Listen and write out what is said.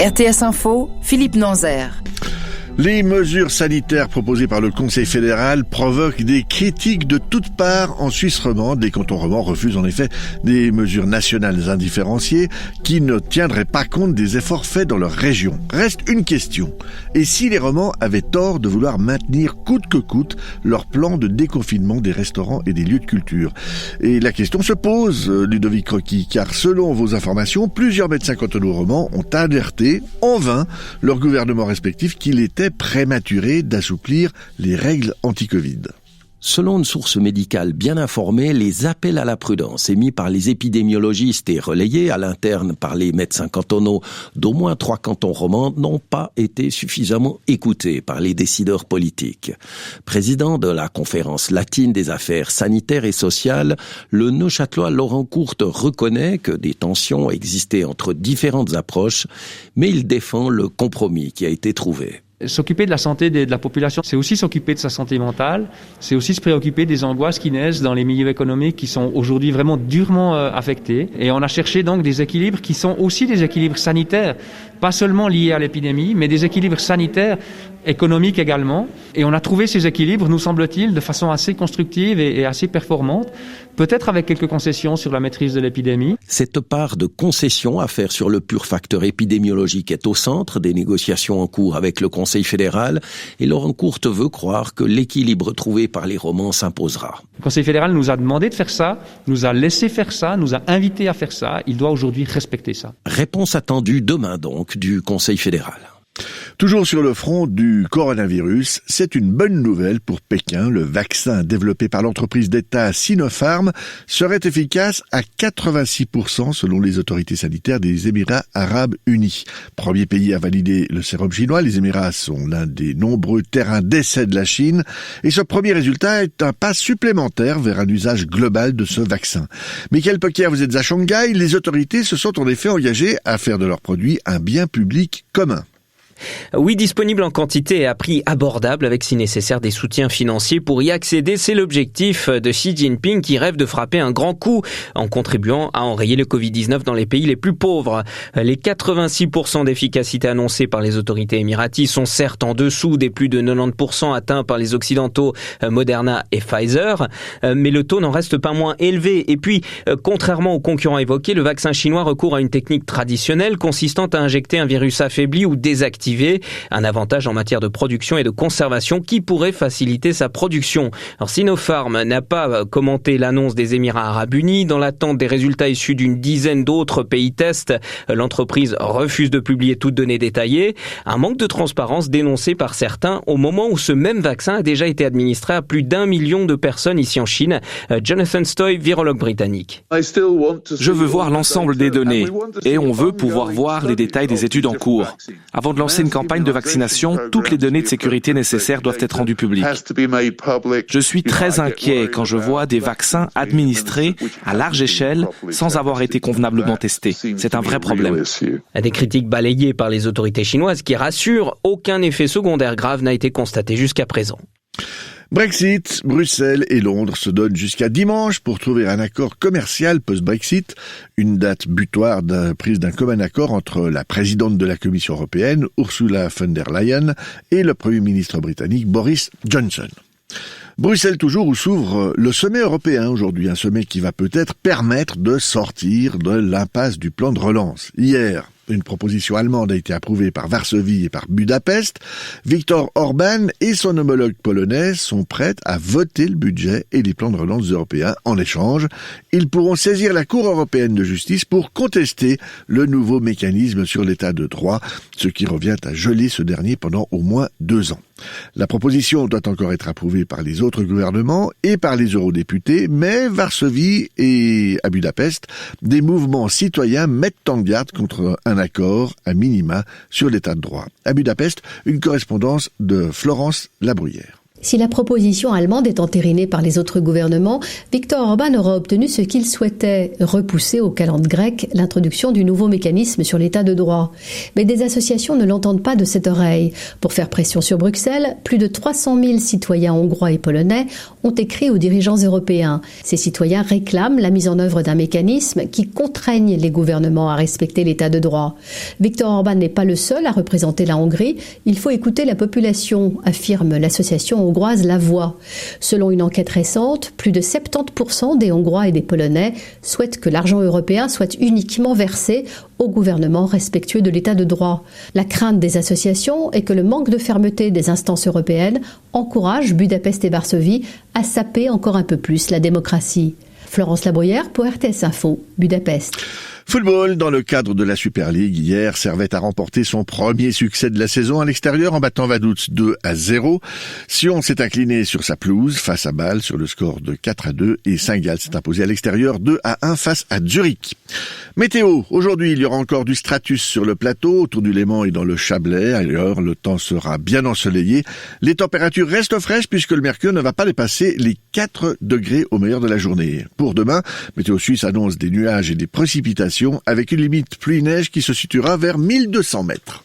RTS Info, Philippe Nanzer. Les mesures sanitaires proposées par le Conseil fédéral provoquent des critiques de toutes parts en Suisse romande. Les cantons romands refusent en effet des mesures nationales indifférenciées qui ne tiendraient pas compte des efforts faits dans leur région. Reste une question. Et si les romans avaient tort de vouloir maintenir coûte que coûte leur plan de déconfinement des restaurants et des lieux de culture? Et la question se pose, Ludovic Croqui, car selon vos informations, plusieurs médecins cantonaux romans ont alerté en vain leur gouvernement respectif qu'il était prématuré d'assouplir les règles anti-Covid. Selon une source médicale bien informée, les appels à la prudence émis par les épidémiologistes et relayés à l'interne par les médecins cantonaux d'au moins 3 cantons romans n'ont pas été suffisamment écoutés par les décideurs politiques. Président de la conférence latine des affaires sanitaires et sociales, le Neuchâtelois Laurent Courte reconnaît que des tensions existaient entre différentes approches, mais il défend le compromis qui a été trouvé. S'occuper de la santé de la population, c'est aussi s'occuper de sa santé mentale, c'est aussi se préoccuper des angoisses qui naissent dans les milieux économiques qui sont aujourd'hui vraiment durement affectés. Et on a cherché donc des équilibres qui sont aussi des équilibres sanitaires, pas seulement liés à l'épidémie, mais des équilibres sanitaires, économiques également. Et on a trouvé ces équilibres, nous semble-t-il, de façon assez constructive et assez performante, peut-être avec quelques concessions sur la maîtrise de l'épidémie. Cette part de concession à faire sur le pur facteur épidémiologique est au centre des négociations en cours avec le Conseil fédéral et Laurent Courte veut croire que l'équilibre trouvé par les romans s'imposera. Le Conseil fédéral nous a demandé de faire ça, nous a laissé faire ça, nous a invités à faire ça. Il doit aujourd'hui respecter ça. Réponse attendue demain donc du Conseil fédéral. Toujours sur le front du coronavirus, c'est une bonne nouvelle pour Pékin. Le vaccin développé par l'entreprise d'État Sinopharm serait efficace à 86% selon les autorités sanitaires des Émirats arabes unis. Premier pays à valider le sérum chinois, les Émirats sont l'un des nombreux terrains d'essai de la Chine. Et ce premier résultat est un pas supplémentaire vers un usage global de ce vaccin. Michael Pocker, vous êtes à Shanghai. Les autorités se sont en effet engagées à faire de leurs produits un bien public commun. Oui, disponible en quantité et à prix abordable avec si nécessaire des soutiens financiers pour y accéder. C'est l'objectif de Xi Jinping qui rêve de frapper un grand coup en contribuant à enrayer le Covid-19 dans les pays les plus pauvres. Les 86% d'efficacité annoncés par les autorités émiraties sont certes en dessous des plus de 90% atteints par les occidentaux Moderna et Pfizer, mais le taux n'en reste pas moins élevé. Et puis, contrairement aux concurrents évoqués, le vaccin chinois recourt à une technique traditionnelle consistant à injecter un virus affaibli ou désactivé. Un avantage en matière de production et de conservation qui pourrait faciliter sa production. Alors Sinopharm n'a pas commenté l'annonce des Émirats arabes unis. Dans l'attente des résultats issus d'une dizaine d'autres pays tests, l'entreprise refuse de publier toute donnée détaillée. Un manque de transparence dénoncé par certains au moment où ce même vaccin a déjà été administré à plus d'1 million de personnes ici en Chine. Jonathan Stoy, virologue britannique. Je veux voir l'ensemble des données et on veut pouvoir voir les détails des études en cours. Avant de lancer une campagne de vaccination, toutes les données de sécurité nécessaires doivent être rendues publiques. Je suis très inquiet quand je vois des vaccins administrés à large échelle sans avoir été convenablement testés. C'est un vrai problème. Des critiques balayées par les autorités chinoises qui rassurent, aucun effet secondaire grave n'a été constaté jusqu'à présent. Brexit, Bruxelles et Londres se donnent jusqu'à dimanche pour trouver un accord commercial post-Brexit, une date butoir prise d'un commun accord entre la présidente de la Commission européenne, Ursula von der Leyen, et le Premier ministre britannique Boris Johnson. Bruxelles toujours où s'ouvre le sommet européen aujourd'hui, un sommet qui va peut-être permettre de sortir de l'impasse du plan de relance. Hier, une proposition allemande a été approuvée par Varsovie et par Budapest. Viktor Orban et son homologue polonais sont prêts à voter le budget et les plans de relance européens. En échange, ils pourront saisir la Cour européenne de justice pour contester le nouveau mécanisme sur l'état de droit, ce qui revient à geler ce dernier pendant au moins 2 ans. La proposition doit encore être approuvée par les autres gouvernements et par les eurodéputés, mais Varsovie et à Budapest, des mouvements citoyens mettent en garde contre un accord à minima sur l'état de droit. À Budapest, une correspondance de Florence Labruyère. Si la proposition allemande est entérinée par les autres gouvernements, Viktor Orban aura obtenu ce qu'il souhaitait, repousser aux calendes grecques l'introduction du nouveau mécanisme sur l'état de droit. Mais des associations ne l'entendent pas de cette oreille. Pour faire pression sur Bruxelles, plus de 300 000 citoyens hongrois et polonais ont écrit aux dirigeants européens. Ces citoyens réclament la mise en œuvre d'un mécanisme qui contraigne les gouvernements à respecter l'état de droit. Viktor Orban n'est pas le seul à représenter la Hongrie. Il faut écouter la population, affirme l'association hongroise La Voix. Selon une enquête récente, plus de 70% des Hongrois et des Polonais souhaitent que l'argent européen soit uniquement versé au gouvernement respectueux de l'état de droit. La crainte des associations est que le manque de fermeté des instances européennes encourage Budapest et Varsovie à saper encore un peu plus la démocratie. Florence Labruyère pour RTS Info, Budapest. Football, dans le cadre de la Super League, hier, Servette a remporté son premier succès de la saison à l'extérieur en battant Vaduz 2-0. Sion s'est incliné sur sa pelouse face à Bâle sur le score de 4-2 et Saint-Gall s'est imposé à l'extérieur 2-1 face à Zurich. Météo, aujourd'hui, il y aura encore du stratus sur le plateau, autour du Léman et dans le Chablais. Ailleurs, le temps sera bien ensoleillé. Les températures restent fraîches puisque le mercure ne va pas dépasser les 4 degrés au meilleur de la journée. Pour demain, Météo Suisse annonce des nuages et des précipitations avec une limite pluie-neige qui se situera vers 1200 mètres.